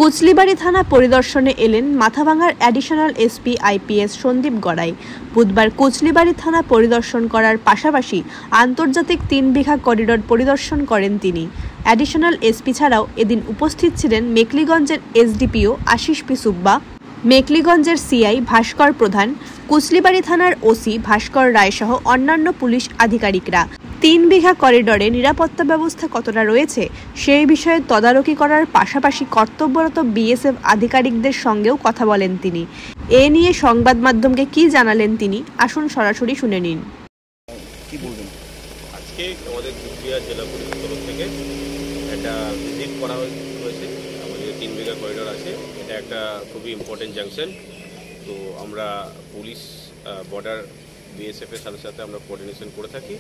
কুচলিবাড়ি থানা পরিদর্শনে এলেন মাথাভাঙার additional SP IPS Sandip Gorai. বুধবার কুচলিবাড়ি থানা পরিদর্শন করার পাশাপাশি আন্তর্জাতিক 3 বিঘা করিডোর পরিদর্শন করেন তিনি। অ্যাডিশনাল এসপি ছাড়াও এদিন উপস্থিত ছিলেন মেকলিগঞ্জের এসডিপিও আশিস পি সুব্বা, মেকলিগঞ্জের সিআই ভাস্কর প্রধান, কুচলিবাড়ি থানার ওসি ভাস্কর রায় সহ অন্যান্য পুলিশ আধিকারিকরা। 3 বিঘা করিডোরে নিরাপত্তা ব্যবস্থা কতটা রয়েছে সেই বিষয়ে তদারকি করার পাশাপাশি কর্তব্যরত বিএসএফ আধিকারিকদের সঙ্গেও কথা বলেন তিনি। এ নিয়ে সংবাদ মাধ্যমকে কি জানালেন তিনি, আসুন সরাসরি শুনে নিন। কি বলবেন? আজকে আমাদের কুচবিহার জেলা পুলিশের তরফ থেকে একটা ভিজিট করা হয়েছে। আমাদের 3 বিঘা করিডোর আছে, এটা একটা খুবই ইম্পর্টেন্ট জাংশন। তো আমরা পুলিশ, বর্ডার, বিএসএফ এর সাথে সাথে আমরা কোঅর্ডিনেশন করে থাকি।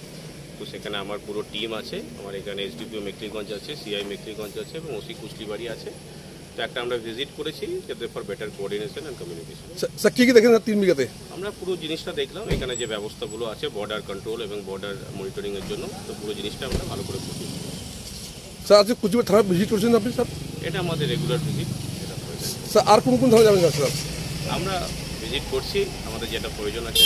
তো সেখানে আমার পুরো টিম আছে। আমার এখানে এসডিপিও মেকলিগঞ্জ আছে, সিআই মেকলিগঞ্জ আছে এবং ওসি কুচলিবাড়ি আছে। তো একটা আমরা ভিজিট করেছি যাতে for better coordination and communication. Sir কি দেখেন 3 বিঘাতে? আমরা পুরো জিনিসটা দেখলাম, এখানে যে ব্যবস্থাগুলো আছে বর্ডার কন্ট্রোল এবং বর্ডার মনিটরিং এর জন্য। তো পুরো জিনিসটা আমরা ভালো করে বুঝি। স্যার আজকে কুচবিহার থানা ভিজিট করছেন আপনি? স্যার এটা আমাদের রেগুলার ভিজিট। স্যার আর কোন কোন থানা যাবেন স্যার? আমরা ভিজিট করছি, আমাদের যেটা প্রয়োজন আছে।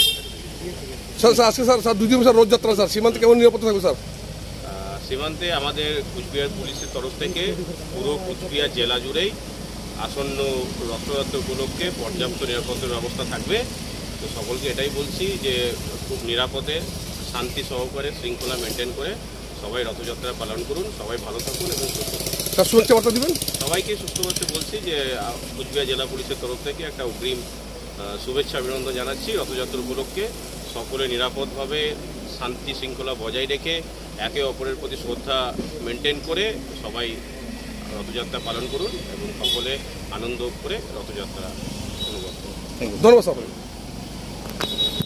স্যার আজকে স্যার 2 দিন স্যার রথযাত্রা, স্যার সীমান্তে কেমন নিরাপত্তা থাকবে স্যার? সীমান্তে আমাদের কুচবিহার পুলিশের তরফ থেকে পুরো কুচবিহার জেলা জুড়েই আসন্ন রথযাত্রা উপলক্ষে পর্যাপ্ত নিরাপত্তার ব্যবস্থা থাকবে। তো সকলকে এটাই বলছি যে খুব নিরাপদে, শান্তি সহকারে, শৃঙ্খলা মেনটেন করে সবাই রথযাত্রা পালন করুন। সবাই ভালো থাকুন এবং সুস্থ থাকুন। স্যার শুভেচ্ছা বার্তা দিবেন সবাইকে। সুস্থ করতে বলছি যে কুচবিহার জেলা পুলিশের তরফ থেকে একটা অগ্রিম শুভেচ্ছা অভিনন্দন জানাচ্ছি। রথযাত্রা উপলক্ষে সকলে নিরাপদভাবে শান্তি শৃঙ্খলা বজায় রেখে একে অপরের প্রতি শ্রদ্ধা মেনটেন করে সবাই রথযাত্রা পালন করুন এবং সকলে আনন্দ করে রথযাত্রা অনুভব করুন। ধন্যবাদ স্যার।